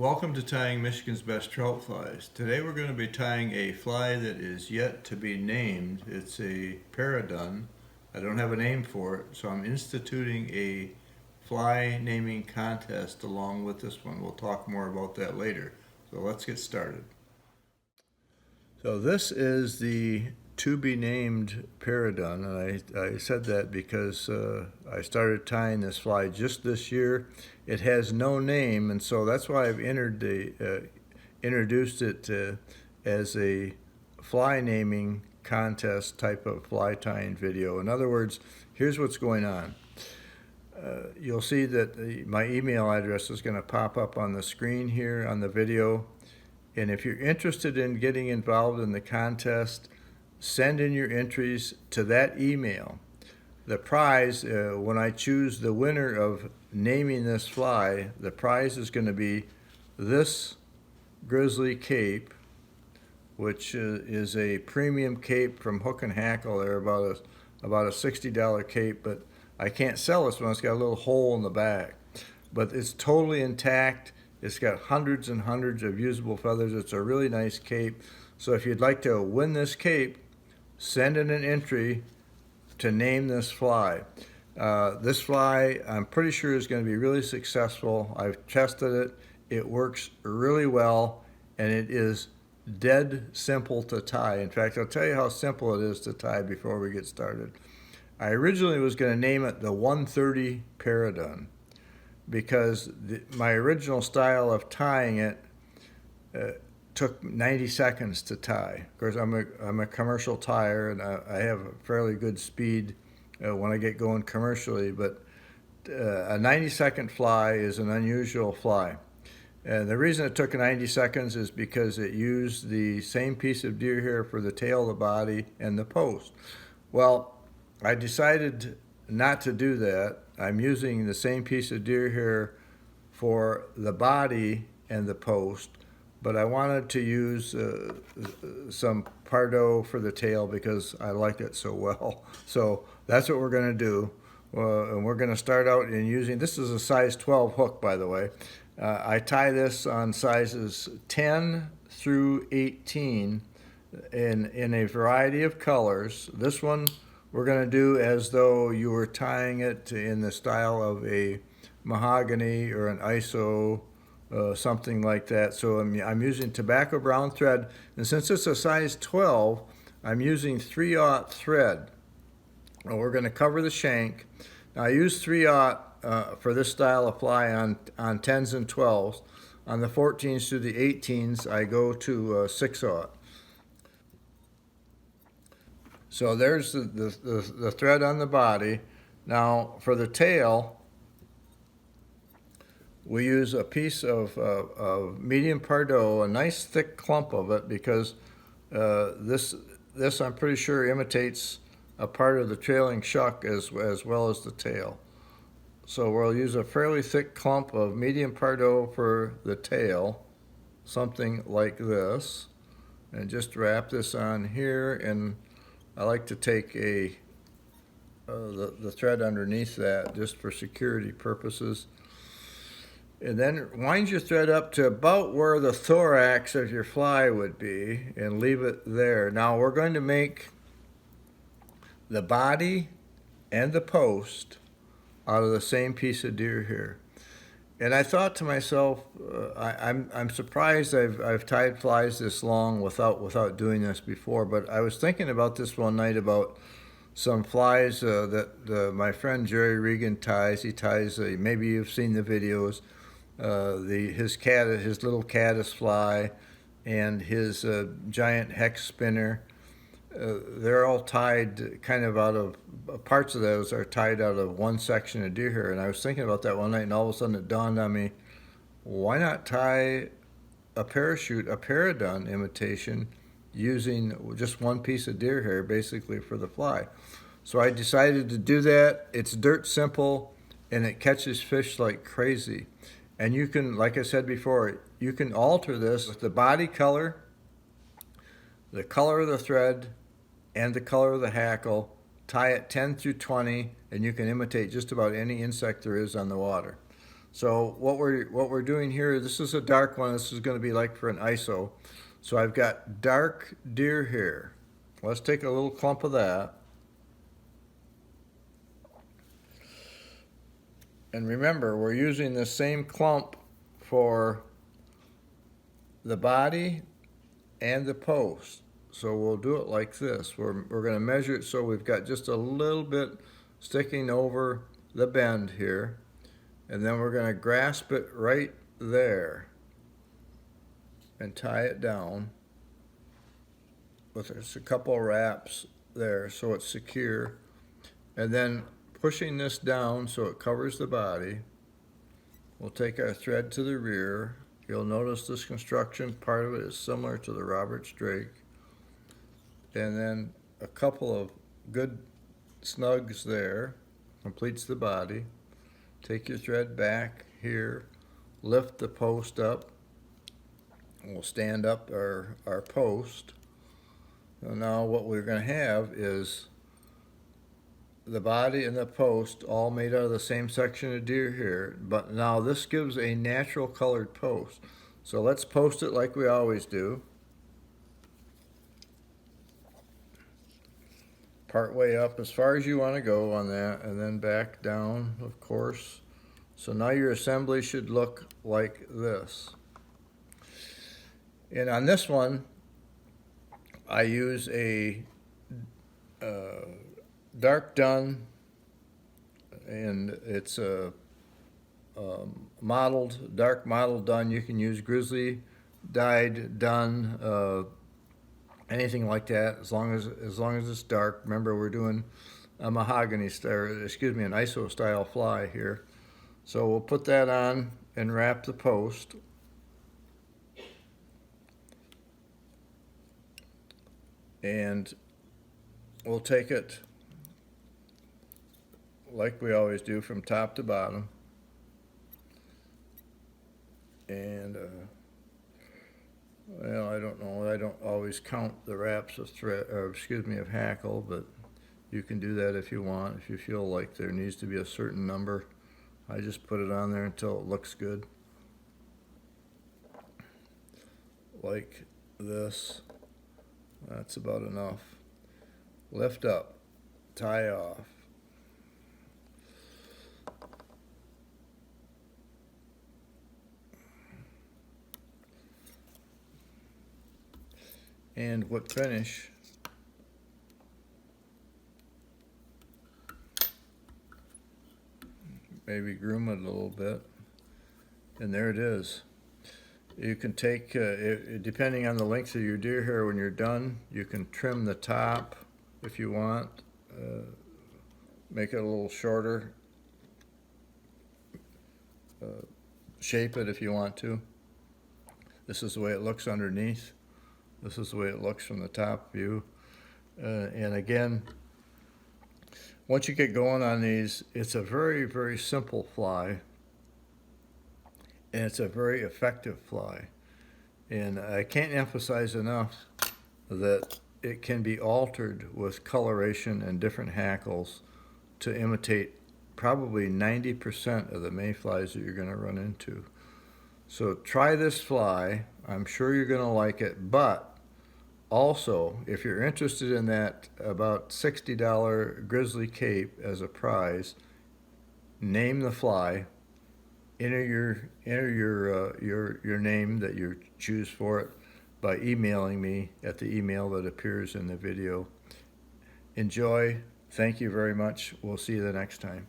Welcome to Tying Michigan's Best Trout Flies. Today we're going to be tying a fly that is yet to be named. It's a paradun. I don't have a name for it, so I'm instituting a fly naming contest along with this one. We'll talk more about that later. So let's get started. So this is the to be named paradun, and I said that because I started tying this fly just this year. It has no name, and so that's why I've introduced it as a fly naming contest type of fly tying video. In other words, here's what's going on. You'll see that my email address is going to pop up on the screen here on the video, and if you're interested in getting involved in the contest, send in your entries to that email. The prize, when I choose the winner of naming this fly, the prize is going to be this Grizzly cape, which is a premium cape from Hook and Hackle. They're about a $60 cape, but I can't sell this one. It's got a little hole in the back, but it's totally intact. It's got hundreds and hundreds of usable feathers. It's a really nice cape. So if you'd like to win this cape, send in an entry to name this fly. This fly, I'm pretty sure, is going to be really successful. I've tested it. It works really well, and it is dead simple to tie. In fact, I'll tell you how simple it is to tie before we get started. I originally was going to name it the 130 paradun because my original style of tying it took 90 seconds to tie. Of course, I'm a commercial tyer, and I have a fairly good speed when I get going commercially, but a 90-second fly is an unusual fly. And the reason it took 90 seconds is because it used the same piece of deer hair for the tail, the body, and the post. Well, I decided not to do that. I'm using the same piece of deer hair for the body and the post, but I wanted to use some paradun for the tail because I liked it so well. So that's what we're going to do. And we're going to start out in using, this is a size 12 hook, by the way. I tie this on sizes 10 through 18 in a variety of colors. This one we're going to do as though you were tying it in the style of a mahogany or an ISO, something like that. So I'm using tobacco brown thread, and since it's a size 12, I'm using 3/0 thread. Well, we're going to cover the shank. Now, I use 3/0 for this style of fly on 10s and 12s. On the 14s through the 18s, I go to 6/0. So there's the thread on the body. Now, for the tail, we use a piece of medium paradun, a nice thick clump of it, because this I'm pretty sure imitates a part of the trailing shuck as well as the tail. So we'll use a fairly thick clump of medium paradun for the tail, something like this, and just wrap this on here. And I like to take the thread underneath that just for security purposes. And then wind your thread up to about where the thorax of your fly would be and leave it there. Now we're going to make the body and the post out of the same piece of deer hair. And I thought to myself, I'm surprised I've tied flies this long without doing this before. But I was thinking about this one night about some flies that my friend Jerry Regan ties. He ties, maybe you've seen the videos, his little caddis fly and his giant hex spinner. They're all tied kind of out of, parts of those are tied out of one section of deer hair. And I was thinking about that one night, and all of a sudden it dawned on me, why not tie a paradun imitation, using just one piece of deer hair basically for the fly. So I decided to do that. It's dirt simple, and it catches fish like crazy. And you can, like I said before, you can alter this with the body color, the color of the thread, and the color of the hackle. Tie it 10 through 20, and you can imitate just about any insect there is on the water. So what we're doing here, this is a dark one. This is going to be like for an ISO. So I've got dark deer hair. Let's take a little clump of that. And remember, we're using the same clump for the body and the post. So we'll do it like this. We're going to measure it so we've got just a little bit sticking over the bend here. And then we're going to grasp it right there and tie it down with just a couple of wraps there so it's secure. And then pushing this down so it covers the body, we'll take our thread to the rear. You'll notice this construction, part of it is similar to the Roberts Drake. And then a couple of good snugs there completes the body. Take your thread back here, lift the post up. We'll stand up our post. So now what we're going to have is the body and the post all made out of the same section of deer hair, but now this gives a natural colored post. So let's post it like we always do. Part way up as far as you want to go on that, and then back down, of course. So now your assembly should look like this. And on this one, I use a dark dun, and it's a dark mottled dun. You can use Grizzly dyed dun, anything like that, as long as it's dark. Remember, we're doing a mahogany style, an ISO style fly here. So we'll put that on and wrap the post. And we'll take it like we always do from top to bottom. And well, I don't know. I don't always count the wraps of of hackle, but you can do that if you want. If you feel like there needs to be a certain number, I just put it on there until it looks good. Like this. That's about enough. Lift up, tie off. And what finish maybe groom it a little bit, and there it is. You can take, depending on the length of your deer hair, when you're done, you can trim the top if you want, make it a little shorter, shape it if you want to. This is the way it looks underneath. This is the way it looks from the top view. And again, once you get going on these, it's a very, very simple fly. And it's a very effective fly. And I can't emphasize enough that it can be altered with coloration and different hackles to imitate probably 90% of the mayflies that you're going to run into. So try this fly. I'm sure you're going to like it. But also, if you're interested in that about $60 Grizzly cape as a prize, name the fly. Enter your name that you choose for it by emailing me at the email that appears in the video. Enjoy. Thank you very much. We'll see you the next time.